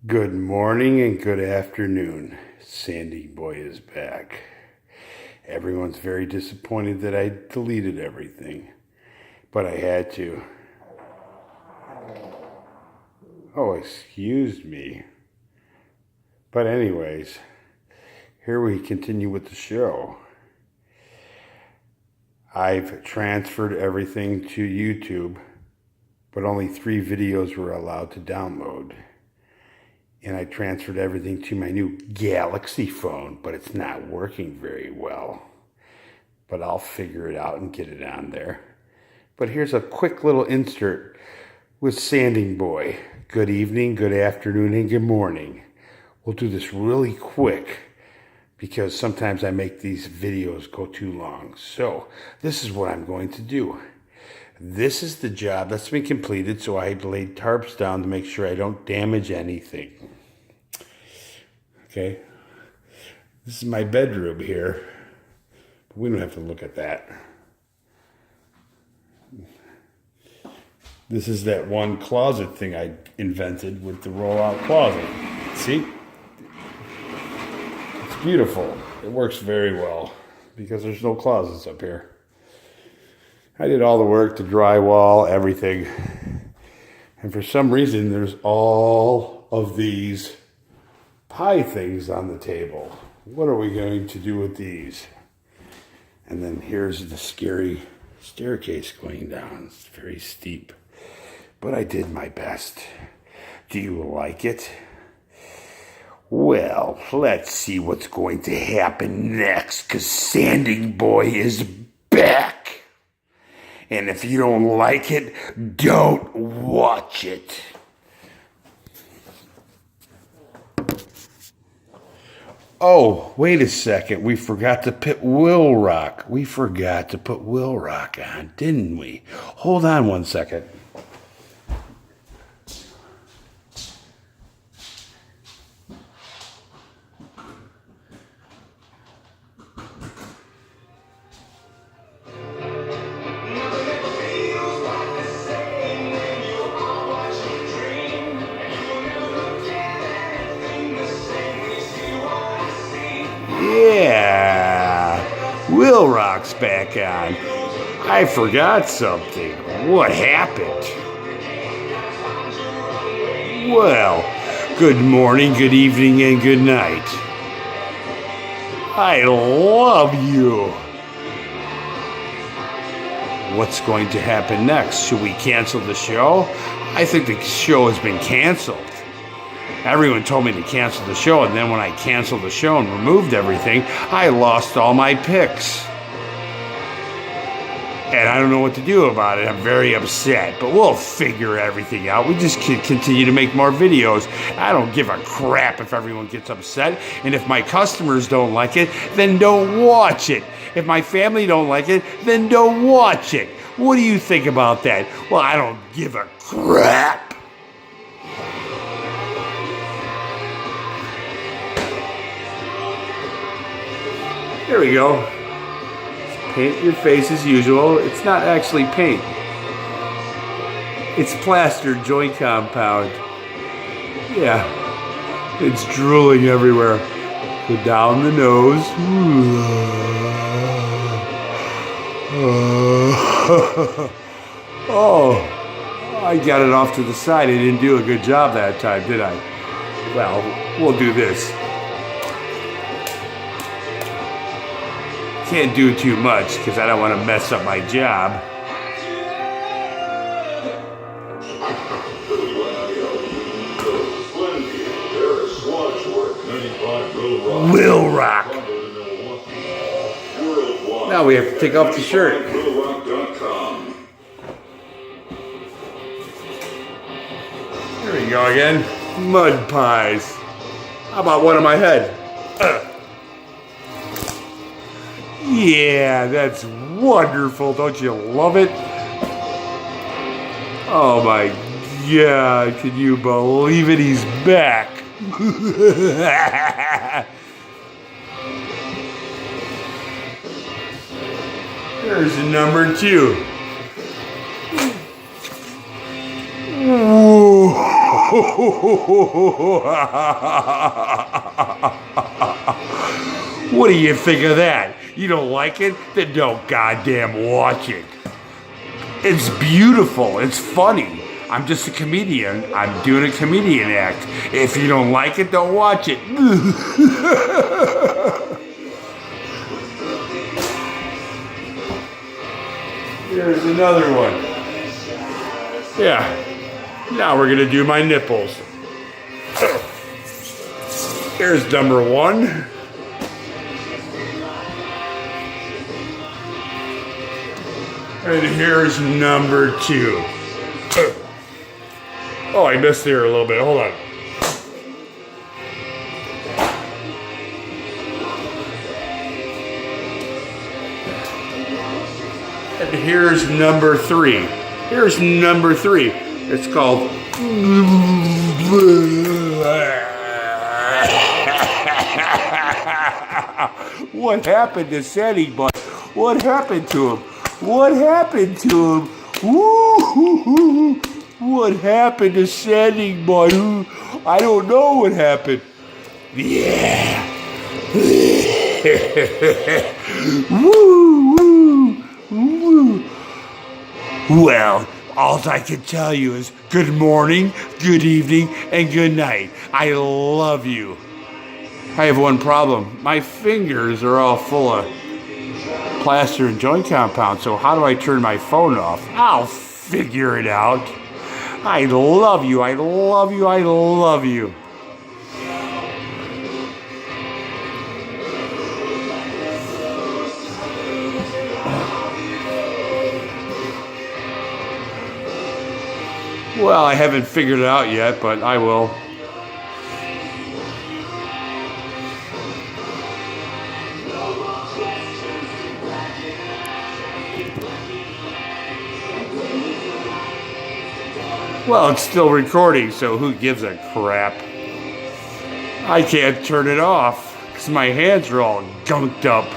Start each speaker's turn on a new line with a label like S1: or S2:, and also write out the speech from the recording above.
S1: Good morning and good afternoon. Sandy Boy is back. Everyone's very disappointed that I deleted everything, but I had to. Oh, excuse me. But anyways, here we continue with the show. I've transferred everything to YouTube, but only 3 videos were allowed to download. And I transferred everything to my new Galaxy phone, but it's not working very well. But I'll figure it out and get it on there. But here's a quick little insert with Sanding Boy. Good evening, good afternoon, and good morning. We'll do this really quick because sometimes I make these videos go too long. So this is what I'm going to do. This is the job that's been completed, so I laid tarps down to make sure I don't damage anything. Okay, this is my bedroom here, but we don't have to look at that. This is that one closet thing I invented with the roll-out closet. See? It's beautiful. It works very well because there's no closets up here. I did all the work, the drywall, everything. And for some reason, there's all of these pie things on the table. What are we going to do with these? And then here's the scary staircase going down. It's very steep. But I did my best. Do you like it? Well, let's see what's going to happen next, because Sanding Boy is back. And if you don't like it, don't watch it. Oh, wait a second. We forgot to put Will Rock. We forgot to put Will Rock on, didn't we? Hold on one second. Yeah, Will Rock's back on. I forgot something. What happened? Well, good morning, good evening, and good night. I love you. What's going to happen next? Should we cancel the show? I think the show has been canceled. Everyone told me to cancel the show, and then when I canceled the show and removed everything, I lost all my picks. And I don't know what to do about it. I'm very upset, but we'll figure everything out. We just continue to make more videos. I don't give a crap if everyone gets upset, and if my customers don't like it, then don't watch it. If my family don't like it, then don't watch it. What do you think about that? Well, I don't give a crap. There we go. Paint your face as usual. It's not actually paint. It's plaster joint compound. Yeah. It's drooling everywhere. Go down the nose. Oh, I got it off to the side. I didn't do a good job that time, did I? Well, we'll do this. Can't do too much because I don't want to mess up my job. Will Rock. Now we have to take off the shirt. There we go again. Mud pies. How about one on my head? Yeah, that's wonderful. Don't you love it? Oh my God, can you believe it? He's back. There's number 2. Whoa. What do you think of that? You don't like it? Then don't goddamn watch it. It's beautiful. It's funny. I'm just a comedian. I'm doing a comedian act. If you don't like it, don't watch it. Here's another one. Yeah. Now we're gonna do my nipples. Here's number one. And here's number two. Oh, I missed here a little bit. Hold on. And here's number three. Here's number three. It's called... What happened to Sandy Butt? What happened to him? What happened to him? Woo-hoo-hoo. What happened to Sandy Butt? I don't know what happened. Yeah. Woo, woo, woo. Well, all I can tell you is good morning, good evening, and good night. I love you. I have one problem. My fingers are all full of plaster and joint compound, so how do I turn my phone off? I'll figure it out. I love you, I love you, I love you. Well, I haven't figured it out yet, but I will. Well, it's still recording, so who gives a crap? I can't turn it off because my hands are all gunked up.